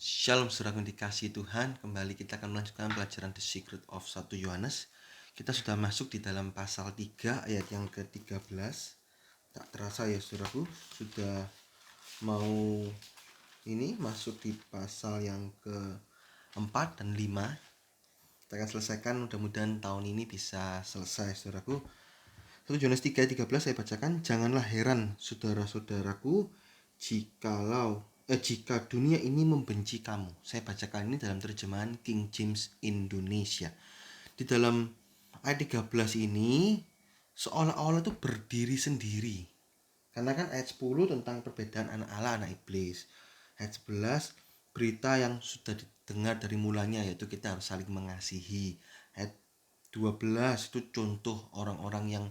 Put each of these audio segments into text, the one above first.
Shalom saudara yang dikasihi Tuhan. Kembali kita akan melanjutkan pelajaran The Secret of 1 Yohanes. Kita sudah masuk di dalam pasal 3 ayat yang ke-13. Tak terasa ya saudaraku, sudah mau masuk di pasal yang ke-4 dan 5. Kita akan selesaikan, mudah-mudahan tahun ini bisa selesai saudaraku. 1 Yohanes 3:13 saya bacakan. Janganlah heran saudara-saudaraku jika dunia ini membenci kamu. Saya bacakan ini dalam terjemahan King James Indonesia. Di dalam ayat 13 ini seolah-olah itu berdiri sendiri. Karena kan ayat 10 tentang perbedaan anak Allah, anak iblis. Ayat 11 berita yang sudah didengar dari mulanya, yaitu kita harus saling mengasihi. Ayat 12 itu contoh orang yang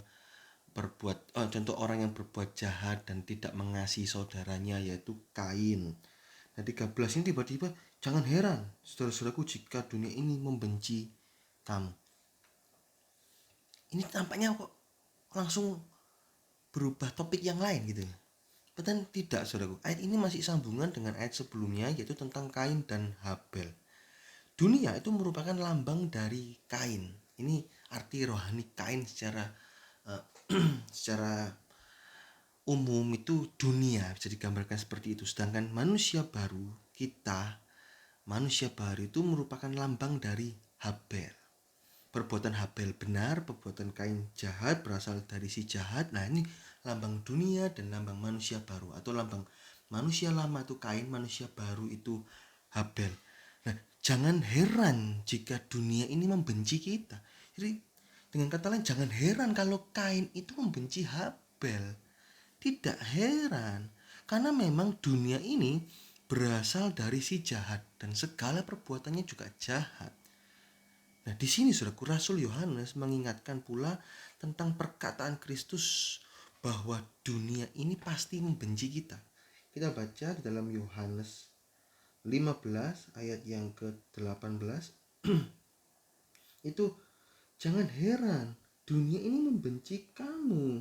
berbuat jahat dan tidak mengasihi saudaranya, yaitu Kain. Nah 13 ini tiba-tiba, jangan heran saudara-saudaraku jika dunia ini membenci kamu. Ini tampaknya kok langsung berubah topik yang lain gitu. Padahal tidak saudaraku, ayat ini masih sambungan dengan ayat sebelumnya, yaitu tentang Kain dan Habel. Dunia itu merupakan lambang dari Kain. Ini arti rohani Kain secara umum itu dunia, bisa digambarkan seperti itu. Sedangkan manusia baru itu merupakan lambang dari Habel. Perbuatan Habel benar, perbuatan Kain jahat, berasal dari si jahat. Nah ini lambang dunia dan lambang manusia baru, atau lambang manusia lama itu Kain, manusia baru itu Habel. Nah jangan heran jika dunia ini membenci kita. Jadi dengan kata lain, jangan heran kalau Kain itu membenci Habel. Tidak heran, karena memang dunia ini berasal dari si jahat dan segala perbuatannya juga jahat. Nah, di sini saudaraku, Rasul Yohanes mengingatkan pula tentang perkataan Kristus bahwa dunia ini pasti membenci kita. Kita baca di dalam Yohanes 15 ayat yang ke-18. Itu jangan heran, dunia ini membenci kamu.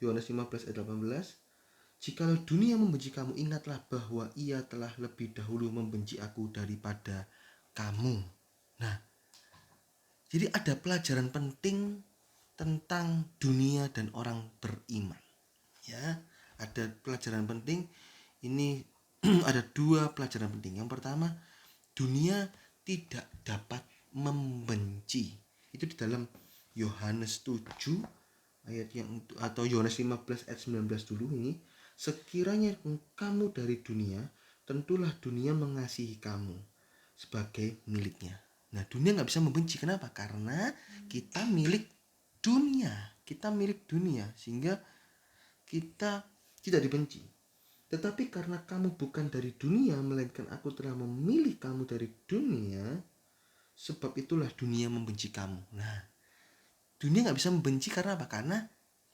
Yohanes 15 ayat 18. Jikalau dunia membenci kamu, ingatlah bahwa ia telah lebih dahulu membenci aku daripada kamu. Nah, jadi ada pelajaran penting tentang dunia dan orang beriman. Ya, ada pelajaran penting. Ini ada dua pelajaran penting. Yang pertama, dunia tidak dapat membenci. Itu di dalam Yohanes 7 ayat yang atau Yohanes 15 ayat 19 dulu ini. Sekiranya kamu dari dunia, tentulah dunia mengasihi kamu sebagai miliknya. Nah, dunia nggak bisa membenci. Kenapa? Karena kita milik dunia. Sehingga kita tidak dibenci. Tetapi karena kamu bukan dari dunia, melainkan aku telah memilih kamu dari dunia, sebab itulah dunia membenci kamu. Nah, dunia nggak bisa membenci karena apa? Karena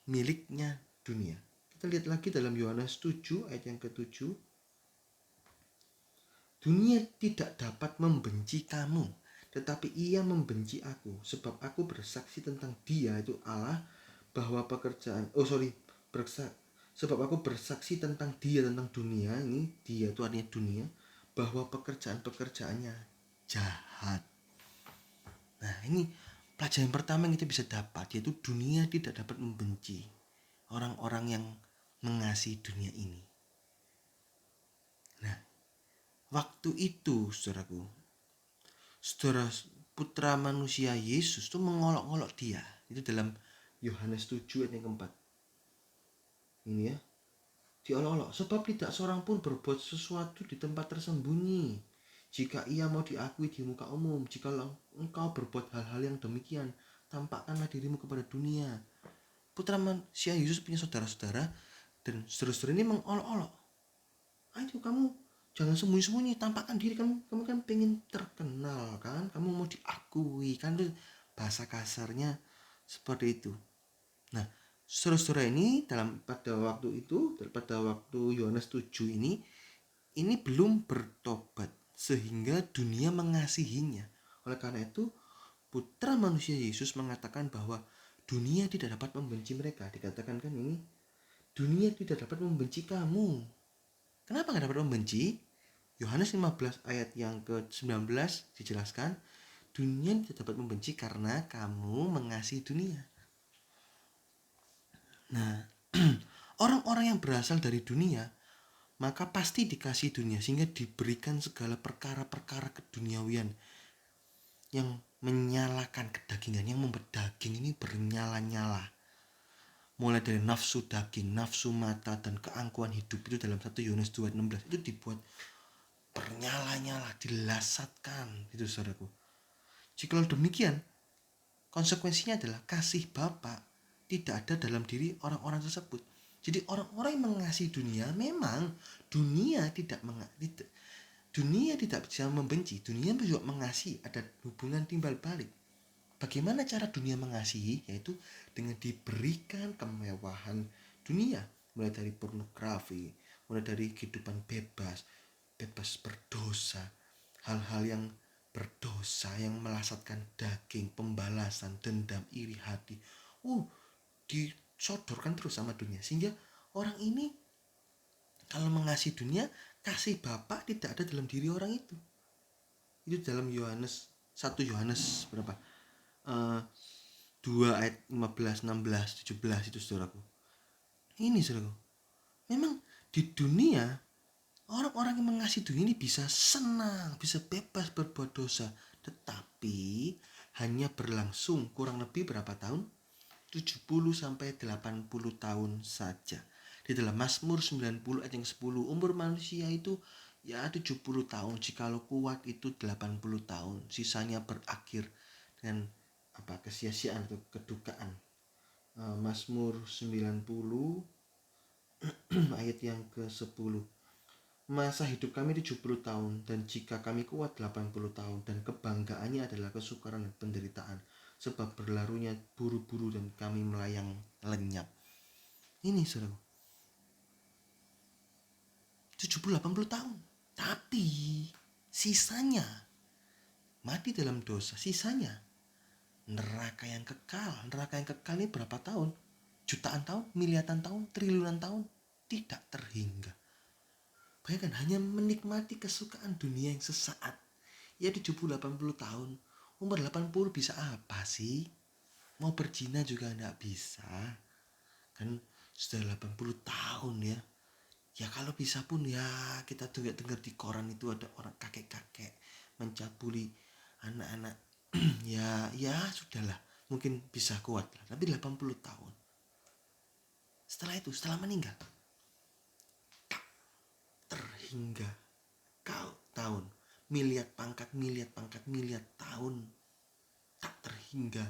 miliknya dunia. Kita lihat lagi dalam Yohanes 7 ayat yang ke-7. Dunia tidak dapat membenci kamu, tetapi ia membenci aku, sebab aku bersaksi tentang dia, itu Allah, bahwa sebab aku bersaksi tentang dia, tentang dunia. Ini dia itu artinya dunia, bahwa pekerjaan-pekerjaannya jahat. Nah ini pelajaran pertama yang kita bisa dapat, yaitu dunia tidak dapat membenci orang-orang yang mengasihi dunia ini. Nah, waktu itu saudaraku, saudara putra manusia Yesus itu mengolok-olok dia. Itu dalam Yohanes 7 ayat yang keempat. Ini ya, diolok-olok, sebab tidak seorang pun berbuat sesuatu di tempat tersembunyi jika ia mau diakui di muka umum. Jikalau engkau berbuat hal-hal yang demikian, tampakkanlah dirimu kepada dunia. Putra manusia Yesus punya saudara-saudara, dan saudara-saudara ini mengolok-olok. Ayo kamu jangan sembunyi-sembunyi, tampakkan diri kamu kan pengen terkenal kan, kamu mau diakui kan, itu bahasa kasarnya seperti itu. Nah, saudara-saudara ini pada waktu Yohanes 7 ini belum bertobat sehingga dunia mengasihinya. Oleh karena itu, putra manusia Yesus mengatakan bahwa dunia tidak dapat membenci mereka. Dikatakan kan ini, dunia tidak dapat membenci kamu. Kenapa gak dapat membenci? Yohanes 15 ayat yang ke-19 dijelaskan, dunia tidak dapat membenci karena kamu mengasihi dunia. Nah, orang-orang yang berasal dari dunia maka pasti dikasih dunia, sehingga diberikan segala perkara-perkara keduniawian yang menyalakan kedagingan, yang membuat daging ini bernyala-nyala. Mulai dari nafsu daging, nafsu mata, dan keangkuhan hidup itu dalam 1 Yohanes 2:16 itu dibuat bernyala-nyala, dilasatkan itu saudaraku. Jikalau demikian, konsekuensinya adalah kasih Bapa tidak ada dalam diri orang-orang tersebut. Jadi orang-orang yang mengasihi dunia, memang dunia tidak bisa membenci, dunia juga mengasihi, ada hubungan timbal balik. Bagaimana cara dunia mengasihi? Yaitu dengan diberikan kemewahan dunia, mulai dari pornografi, mulai dari kehidupan bebas berdosa, hal-hal yang berdosa, yang melasatkan daging, pembalasan, dendam, iri hati, disodorkan terus sama dunia, sehingga orang ini kalau mengasihi dunia, kasih Bapa tidak ada dalam diri orang itu. Itu dalam 1 Yohanes berapa? 2 ayat 15, 16, 17 itu saudaraku. Ini saudaraku. Memang di dunia orang-orang yang mengasihi dunia ini bisa senang, bisa bebas berbuat dosa, tetapi hanya berlangsung kurang lebih berapa tahun? 70 sampai 80 tahun saja. Di dalam Mazmur 90 ayat yang 10, umur manusia itu ya 70 tahun, jikalau kuat itu 80 tahun, sisanya berakhir dengan kesia-siaan atau kedukaan. Mazmur 90 ayat yang ke-10. Masa hidup kami 70 tahun, dan jika kami kuat 80 tahun, dan kebanggaannya adalah kesukaran dan penderitaan, sebab berlarunya buru-buru dan kami melayang lenyap. Ini saudara, 70-80 tahun, tapi sisanya mati dalam dosa, sisanya neraka yang kekal. Neraka yang kekal ini berapa tahun? Jutaan tahun, miliaran tahun, triliunan tahun, tidak terhingga. Bayangkan, hanya menikmati kesukaan dunia yang sesaat. Ya 70-80 tahun. Umur 80 bisa apa sih? Mau berzina juga enggak bisa. Kan sudah 80 tahun ya. Ya kalau bisa pun ya kita dengar di koran itu ada orang kakek-kakek mencabuli anak-anak. ya sudahlah, mungkin bisa kuat lah. Tapi 80 tahun. Setelah meninggal, terhingga kau tahun, miliar pangkat tahun tak terhingga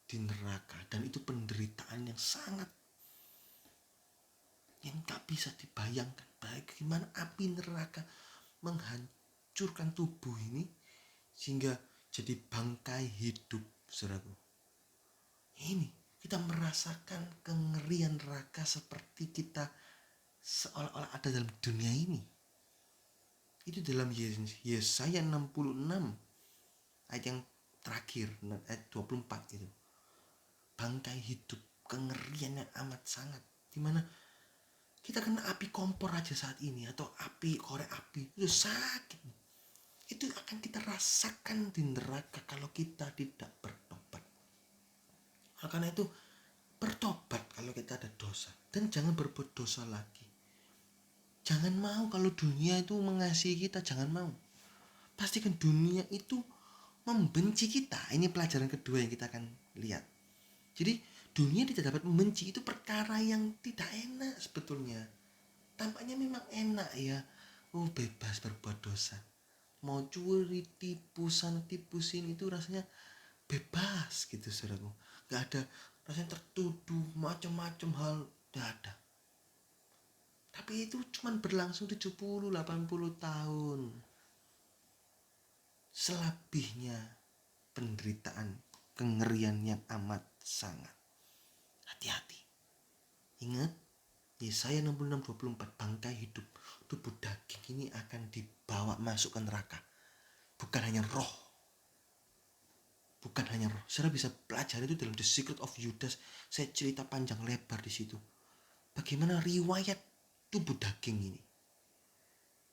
di neraka. Dan itu penderitaan yang sangat, yang tak bisa dibayangkan. Bagaimana api neraka menghancurkan tubuh ini sehingga jadi bangkai hidup, saudaraku. Ini kita merasakan kengerian neraka seperti kita seolah-olah ada dalam dunia ini. Itu dalam Yesaya 66 ayat yang terakhir, ayat 24 itu. Bangkai hidup, kengerian yang amat sangat, dimana kita kena api kompor aja saat ini, atau api korek api, itu sakit. Itu akan kita rasakan di neraka kalau kita tidak bertobat. Karena itu bertobat kalau kita ada dosa, dan jangan berbuat dosa lagi. Jangan mau kalau dunia itu mengasihi kita, jangan mau. Pastikan dunia itu membenci kita. Ini pelajaran kedua yang kita akan lihat. Jadi dunia tidak dapat membenci, itu perkara yang tidak enak sebetulnya. Tampaknya memang enak ya, bebas berbuat dosa. Mau curi, tipu sana, tipu sini, itu rasanya bebas gitu saudaraku. Gak ada rasanya tertuduh macam-macam hal, gak ada. Tapi itu cuma berlangsung 70-80 tahun. Selebihnya penderitaan, kengerian yang amat sangat. Hati-hati. Ingat, Yesaya 66:24, bangkai hidup, tubuh daging ini akan dibawa masuk ke neraka. Bukan hanya roh. Saudara bisa pelajari itu dalam The Secret of Judas. Saya cerita panjang lebar di situ. Bagaimana riwayat tubuh daging ini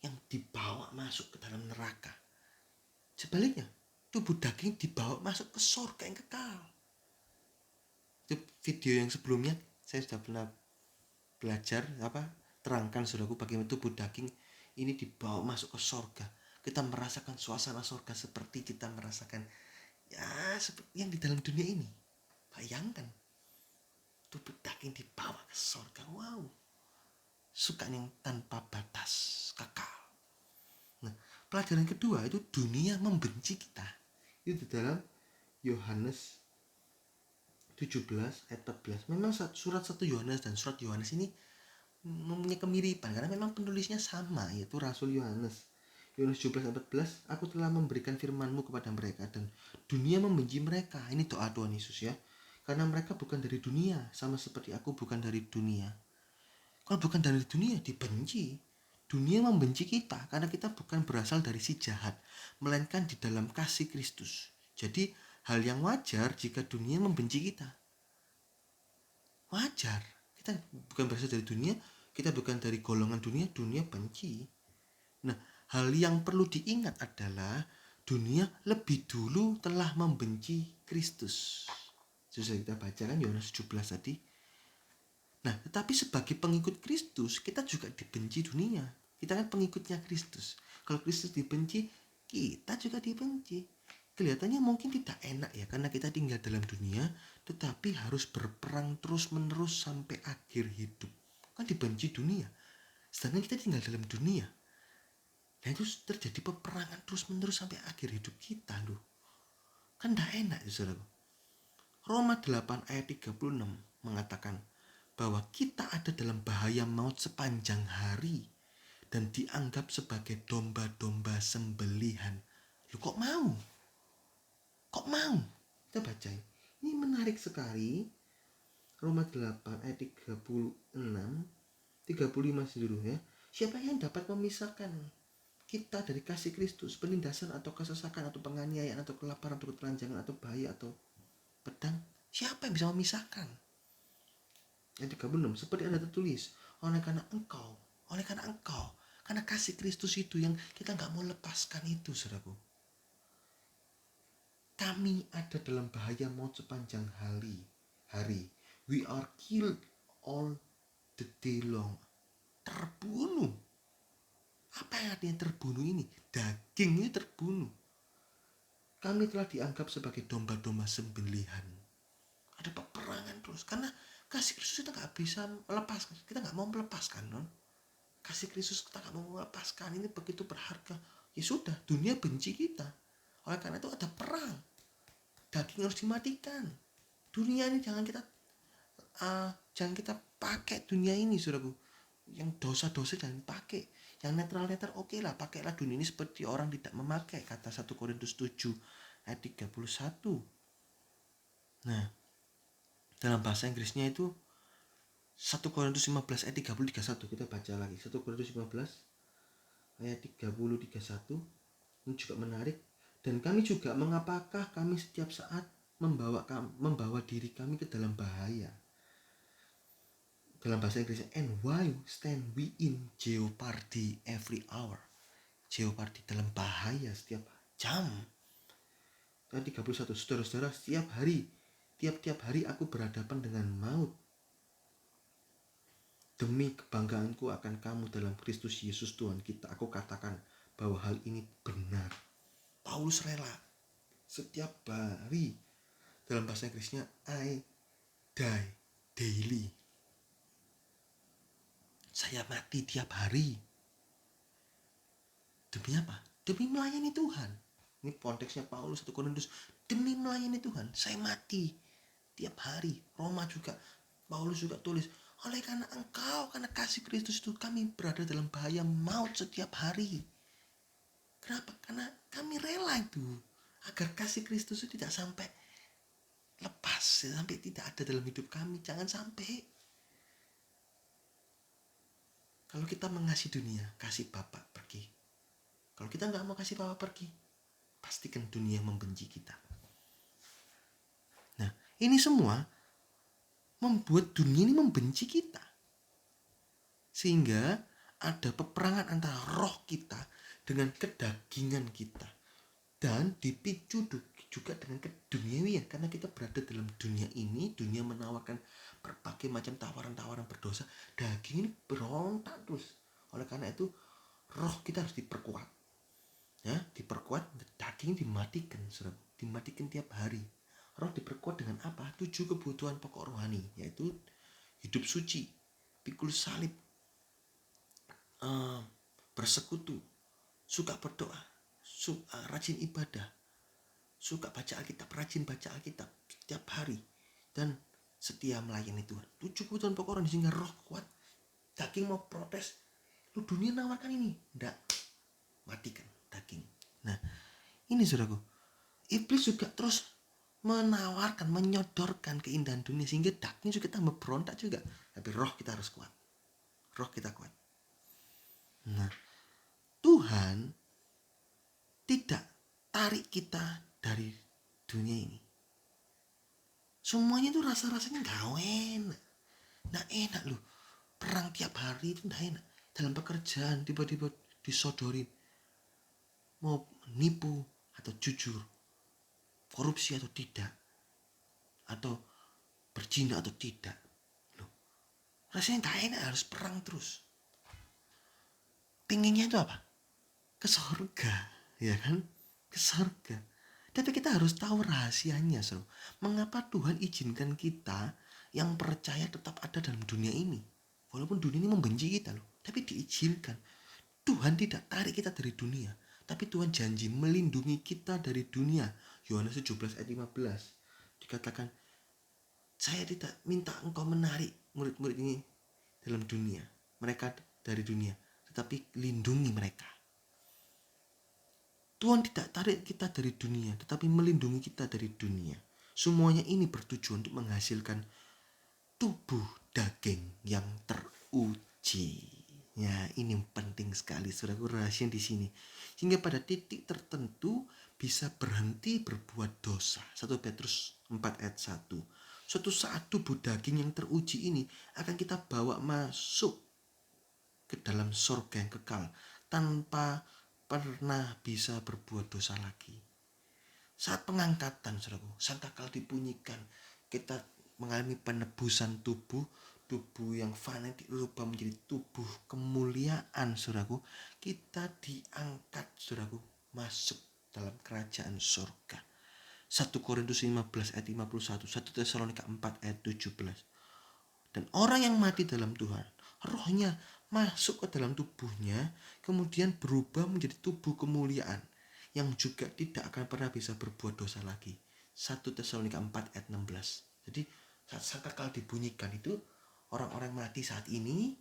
yang dibawa masuk ke dalam neraka. Sebaliknya, tubuh daging dibawa masuk ke surga yang kekal. Itu video yang sebelumnya saya sudah pernah belajar terangkan saudaraku bagaimana tubuh daging ini dibawa masuk ke surga. Kita merasakan suasana surga seperti kita merasakan seperti yang di dalam dunia ini. Bayangkan tubuh daging dibawa ke surga. Wow, suka yang tanpa batas, kekal. Nah, pelajaran kedua itu dunia membenci kita. Itu di dalam Yohanes 17 ayat 14. Memang surat 1 Yohanes dan surat Yohanes ini mempunyai kemiripan karena memang penulisnya sama, yaitu Rasul Yohanes. Yohanes 17 ayat 14, aku telah memberikan firman-Mu kepada mereka dan dunia membenci mereka. Ini doa Tuhan Yesus ya. Karena mereka bukan dari dunia, sama seperti aku bukan dari dunia. Kalau bukan dari dunia, dibenci. Dunia membenci kita karena kita bukan berasal dari si jahat, melainkan di dalam kasih Kristus. Jadi hal yang wajar jika dunia membenci kita. Wajar. Kita bukan berasal dari dunia, kita bukan dari golongan dunia, dunia benci. Nah, hal yang perlu diingat adalah dunia lebih dulu telah membenci Kristus. Sudah kita baca kan Yohanes 17 tadi. Nah, tetapi sebagai pengikut Kristus, kita juga dibenci dunia. Kita kan pengikutnya Kristus. Kalau Kristus dibenci, kita juga dibenci. Kelihatannya mungkin tidak enak ya, karena kita tinggal dalam dunia, tetapi harus berperang terus-menerus sampai akhir hidup. Kan dibenci dunia. Sedangkan kita tinggal dalam dunia. Dan itu terjadi peperangan terus-menerus sampai akhir hidup kita loh. Kan tidak enak ya saudara. Roma 8 ayat 36 mengatakan bahwa kita ada dalam bahaya maut sepanjang hari dan dianggap sebagai domba-domba sembelihan. Loh kok mau? Kok mau? Kita baca. Ini menarik sekali. Roma 8 ayat 36 35 seluruh ya. Siapa yang dapat memisahkan kita dari kasih Kristus? Penindasan atau kesesakan atau penganiayaan atau kelaparan atau ketelanjangan atau bahaya atau pedang? Siapa yang bisa memisahkan? Ayat 36, seperti ada tertulis, karena engkau, karena kasih Kristus itu yang kita gak mau lepaskan itu, saudaraku. Kami ada dalam bahaya maut sepanjang hari. We are killed all the day long. Terbunuh. Apa yang artinya terbunuh ini? Daging ini terbunuh. Kami telah dianggap sebagai domba-domba sembelihan. Ada peperangan terus. Karena kasih Kristus kita gak bisa melepaskan. Kita gak mau melepaskan. Non? Kasih Kristus kita gak mau melepaskan. Ini begitu berharga. Ya sudah, dunia benci kita. Oleh karena itu ada perang. Daging harus dimatikan. Dunia ini jangan kita pakai dunia ini, saudaraku. Yang dosa-dosa jangan pakai. Yang netral-netral oke lah, pakailah dunia ini seperti orang tidak memakai, kata 1 Korintus 7 ayat 31. Nah, dalam bahasa Inggrisnya itu 1 Korintus 15 ayat 30-31. Kita baca lagi 1 Korintus 15 ayat 30-31. Ini juga menarik. Dan kami juga mengapakah kami setiap saat membawa diri kami ke dalam bahaya. Dalam bahasa Inggrisnya, and why stand we in jeopardy every hour. Jeopardy, dalam bahaya setiap jam. Ayat 31, saudara-saudara, tiap-tiap hari aku berhadapan dengan maut. Demi kebanggaanku akan kamu dalam Kristus Yesus Tuhan kita, aku katakan bahwa hal ini benar. Paulus rela setiap hari. Dalam bahasa Inggrisnya, I die daily. Saya mati tiap hari. Demi apa? Demi melayani Tuhan. Ini konteksnya Paulus 1 Korintus. Demi melayani Tuhan, saya mati tiap hari. Roma juga, Paulus juga tulis, oleh karena engkau, karena kasih Kristus itu kami berada dalam bahaya maut setiap hari. Kenapa? Karena kami rela itu agar kasih Kristus itu tidak sampai lepas, sampai tidak ada dalam hidup kami. Jangan sampai. Kalau kita mengasihi dunia, kasih Bapa pergi. Kalau kita nggak mau kasih Bapa pergi, pastikan dunia membenci kita. Nah, ini semua membuat dunia ini membenci kita. Sehingga ada peperangan antara roh kita dengan kedagingan kita, dan dipicu juga dengan keduniawian, karena kita berada dalam dunia ini. Dunia menawarkan berbagai macam tawaran-tawaran berdosa. Daging ini berontak terus. Oleh karena itu roh kita harus diperkuat, ya, diperkuat. Daging dimatikan, saudara, dimatikan tiap hari. Roh diperkuat dengan apa? 7 kebutuhan pokok rohani, yaitu hidup suci, pikul salib, bersekutu, suka berdoa, rajin ibadah, suka baca Alkitab, rajin baca Alkitab setiap hari, dan setia melayani Tuhan. 7 kebutuhan pokok rohani, sehingga roh kuat. Daging mau protes, lu dunia nawarkan ini, enggak, matikan daging. Nah, ini saudaraku, iblis juga terus menawarkan, menyodorkan keindahan dunia, sehingga daging juga tambah berontak juga. Tapi roh kita harus kuat, roh kita kuat. Nah, Tuhan tidak tarik kita dari dunia ini. Semuanya tuh rasa-rasanya gak enak, gak enak loh. Perang tiap hari itu gak enak. Dalam pekerjaan tiba-tiba disodorin, mau nipu atau jujur, korupsi atau tidak, atau berzina atau tidak, loh, rasanya gak enak, harus perang terus. Pinginnya itu apa? Ke surga, ya kan? Ke surga. Tapi kita harus tahu rahasianya, so. Mengapa Tuhan izinkan kita yang percaya tetap ada dalam dunia ini? Walaupun dunia ini membenci kita loh, tapi diizinkan. Tuhan tidak tarik kita dari dunia, tapi Tuhan janji melindungi kita dari dunia. Yohanes 17 ayat 15 dikatakan, saya tidak minta engkau menarik murid-murid ini dalam dunia, mereka dari dunia, tetapi lindungi mereka. Tuhan tidak tarik kita dari dunia, tetapi melindungi kita dari dunia. Semuanya ini bertujuan untuk menghasilkan tubuh daging yang teruji. Ya, ini penting sekali, saudaraku, rahasia di sini. Sehingga pada titik tertentu bisa berhenti berbuat dosa. 1 Petrus 4 ayat 1. Suatu saat tubuh daging yang teruji ini akan kita bawa masuk ke dalam surga yang kekal tanpa pernah bisa berbuat dosa lagi. Saat pengangkatan, saudaraku, sangkakala dibunyikan, kita mengalami penebusan tubuh yang fana dirubah menjadi tubuh kemuliaan, saudaraku. Kita diangkat, saudaraku, masuk dalam kerajaan surga. 1 Korintus 15 ayat 51, 1 Tesalonika 4 ayat 17. Dan orang yang mati dalam Tuhan, rohnya masuk ke dalam tubuhnya, kemudian berubah menjadi tubuh kemuliaan yang juga tidak akan pernah bisa berbuat dosa lagi. 1 Tesalonika 4 ayat 16. Jadi saat sangkakala dibunyikan itu, orang-orang mati saat ini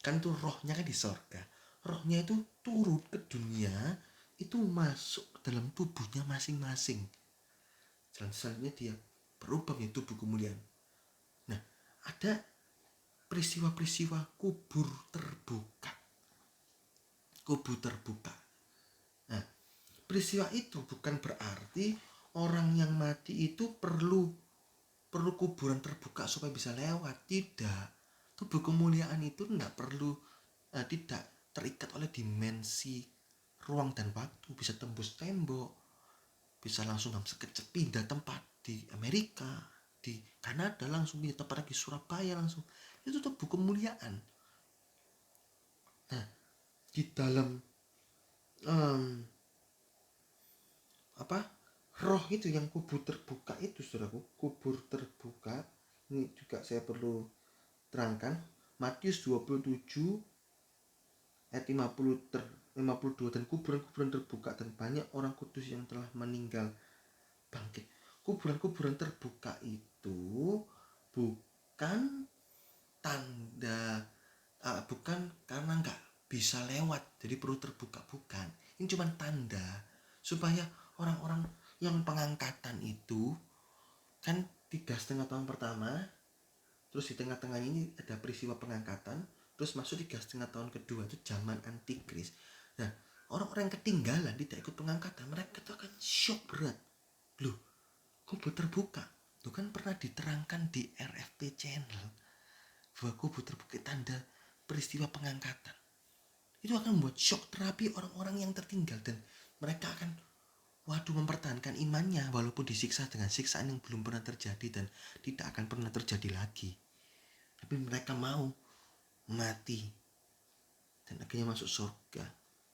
kan itu rohnya kan di surga. Rohnya itu turun ke dunia, itu masuk ke dalam tubuhnya masing-masing. Dan selanjutnya dia berubah menjadi tubuh kemuliaan. Nah, ada peristiwa-peristiwa kubur terbuka. Kubur terbuka. Nah, peristiwa itu bukan berarti orang yang mati itu perlu kuburan terbuka supaya bisa lewat. Tidak. Tubuh kemuliaan itu tidak terikat oleh dimensi ruang dan waktu. Bisa tembus tembok, bisa langsung sekejap pindah tempat di Amerika, di Kanada, langsung pindah tempat lagi Surabaya langsung. Itu tubuh kemuliaan. Nah, di dalam roh itu yang kubur terbuka itu, saudaraku, kubur terbuka ini juga saya perlu terangkan. Matius 27 ayat 52, dan kuburan-kuburan terbuka dan banyak orang kudus yang telah meninggal bangkit. Kuburan-kuburan terbuka itu bukan tanda, bukan karena nggak bisa lewat jadi perlu terbuka, bukan. Ini cuma tanda supaya orang-orang yang pengangkatan itu kan 3,5 tahun pertama, terus di tengah-tengah ini ada peristiwa pengangkatan, terus masuk 3,5 tahun kedua, itu zaman antikris. Nah, orang-orang yang ketinggalan tidak ikut pengangkatan, mereka itu akan shock berat. Loh, kubur terbuka itu kan pernah diterangkan di RFP channel bahwa kubur terbuka tanda peristiwa pengangkatan. itu akan membuat shock terapi orang-orang yang tertinggal, dan mereka akan mempertahankan imannya walaupun disiksa dengan siksaan yang belum pernah terjadi dan tidak akan pernah terjadi lagi. Tapi mereka mau mati dan akhirnya masuk surga.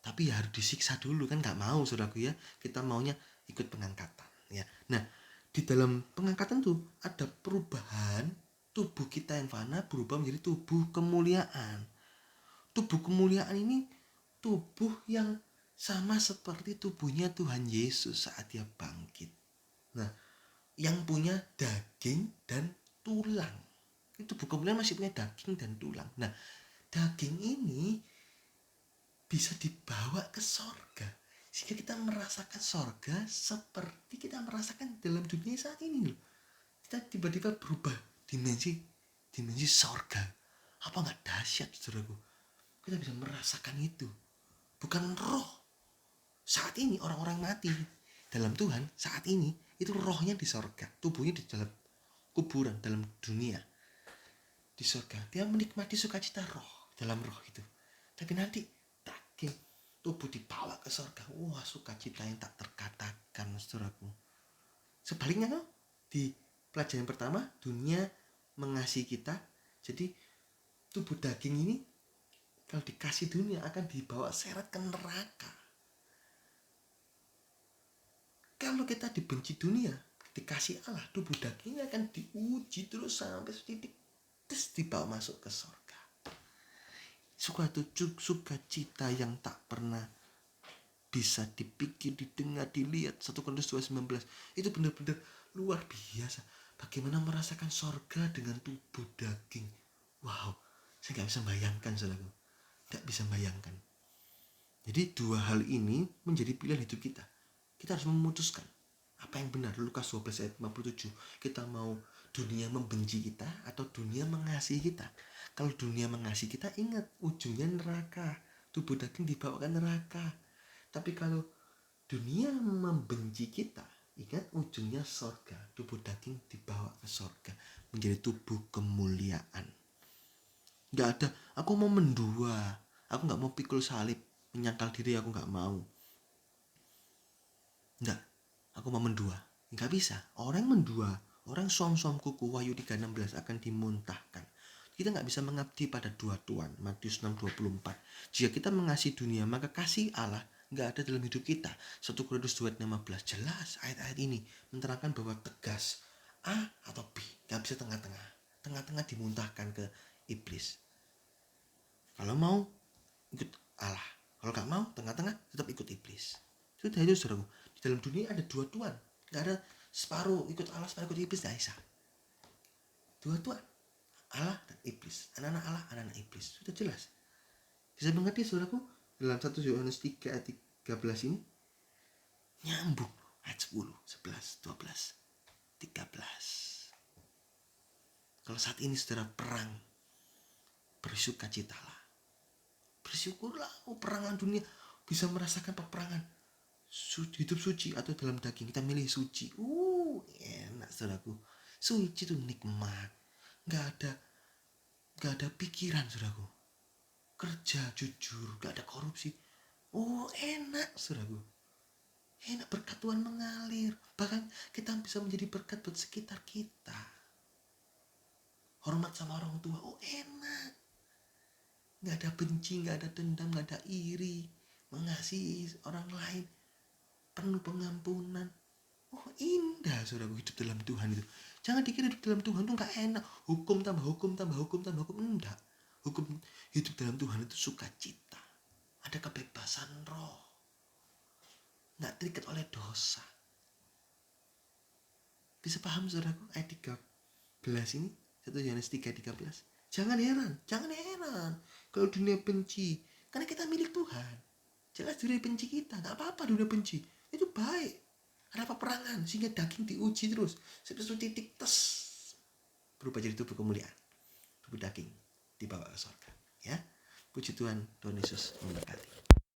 Tapi ya harus disiksa dulu, kan nggak mau saudaraku ya. Kita maunya ikut pengangkatan ya. Nah, di dalam pengangkatan tuh ada perubahan tubuh kita yang fana berubah menjadi tubuh kemuliaan. Tubuh kemuliaan ini tubuh yang sama seperti tubuhnya Tuhan Yesus saat dia bangkit. Nah, yang punya daging dan tulang. Itu tubuh kemuliaan masih punya daging dan tulang. Nah, daging ini bisa dibawa ke sorga, sehingga kita merasakan sorga seperti kita merasakan dalam dunia saat ini loh. Kita tiba-tiba berubah dimensi sorga. Apa nggak dahsyat saudaraku? Kita bisa merasakan itu. Bukan roh. Saat ini orang-orang mati dalam Tuhan saat ini itu rohnya di sorga, tubuhnya di dalam kuburan, dalam dunia. Di sorga dia menikmati sukacita roh, dalam roh itu. Tapi nanti daging tubuh dibawa ke sorga. Wah, sukacita yang tak terkatakan saudaraku. Sebaliknya loh, di pelajaran pertama dunia mengasihi kita, jadi tubuh daging ini kalau dikasih dunia akan dibawa seret ke neraka. Kalau kita dibenci dunia, dikasih Allah, tubuh daging akan diuji terus sampai setitik terus dibawa masuk ke surga. Sukacita yang tak pernah bisa dipikir, didengar, dilihat. 1 Korintus 2:19 itu benar-benar luar biasa. Bagaimana merasakan surga dengan tubuh daging. Wow, saya gak bisa bayangkan saudaraku. Gak bisa bayangkan. Jadi dua hal ini menjadi pilihan hidup kita. Kita harus memutuskan apa yang benar. Lukas 12 ayat 57. Kita mau dunia membenci kita atau dunia mengasihi kita. Kalau dunia mengasihi kita, ingat ujungnya neraka. Tubuh daging dibawa ke neraka. Tapi kalau dunia membenci kita, ingat ujungnya sorga. Tubuh daging dibawa ke sorga menjadi tubuh kemuliaan. Gak ada aku mau mendua, aku gak mau pikul salib, menyangkal diri, aku gak mau. Enggak, aku mau mendua. Enggak bisa. Orang mendua, orang suam-suam kuku, Wahyu 3:16 akan dimuntahkan. Kita enggak bisa mengabdi pada dua tuan. Matius 6:24. Jika kita mengasihi dunia, maka kasih Allah enggak ada dalam hidup kita. 1 Korintus 2:15. Jelas ayat-ayat ini menerangkan bahwa tegas A atau B, enggak bisa tengah-tengah. Tengah-tengah dimuntahkan ke iblis. Kalau mau ikut Allah, kalau enggak mau tengah-tengah tetap ikut iblis. Sudah itu saudaraku. Di dalam dunia ada dua tuan, nggak ada separuh ikut Allah separuh ikut iblis, nggak bisa. Dua tuan, Allah dan iblis, anak-anak Allah, anak-anak iblis. Sudah jelas. Bisa mengerti saudaraku? Dalam 1 Yohanes 3 ayat 13 ini nyambung ayat 10, 11, 12, 13. Kalau saat ini saudara perang, bersukacitalah, bersyukurlah. Perang lawan dunia, bisa merasakan peperangan hidup suci atau dalam daging. Kita milih suci. Enak saudaraku. Suci itu nikmat. Gak ada pikiran saudaraku. Kerja jujur, gak ada korupsi. Enak saudaraku. Enak, berkat Tuhan mengalir. Bahkan kita bisa menjadi berkat buat sekitar kita. Hormat sama orang tua. Enak. Gak ada benci, gak ada dendam, gak ada iri. Mengasihi orang lain, penuh pengampunan. Indah saudaraku hidup dalam Tuhan itu. Jangan dikira hidup dalam Tuhan itu gak enak. Hukum tambah hukum tambah hukum tambah hukum. Enggak. Hukum hidup dalam Tuhan itu sukacita. Ada kebebasan roh. Gak terikat oleh dosa. Bisa paham saudaraku ayat 13 ini? 1 Yohanes 3:13. Jangan heran kalau dunia benci, karena kita milik Tuhan. Jelas dunia benci kita, gak apa-apa dunia benci. Itu baik. Ada peperangan sehingga daging diuji terus. Sampai suatu titik tes berubah jadi tubuh kemuliaan. Tubuh daging dibawa ke surga. Ya. Puji Tuhan, Tuhan Yesus memberkati.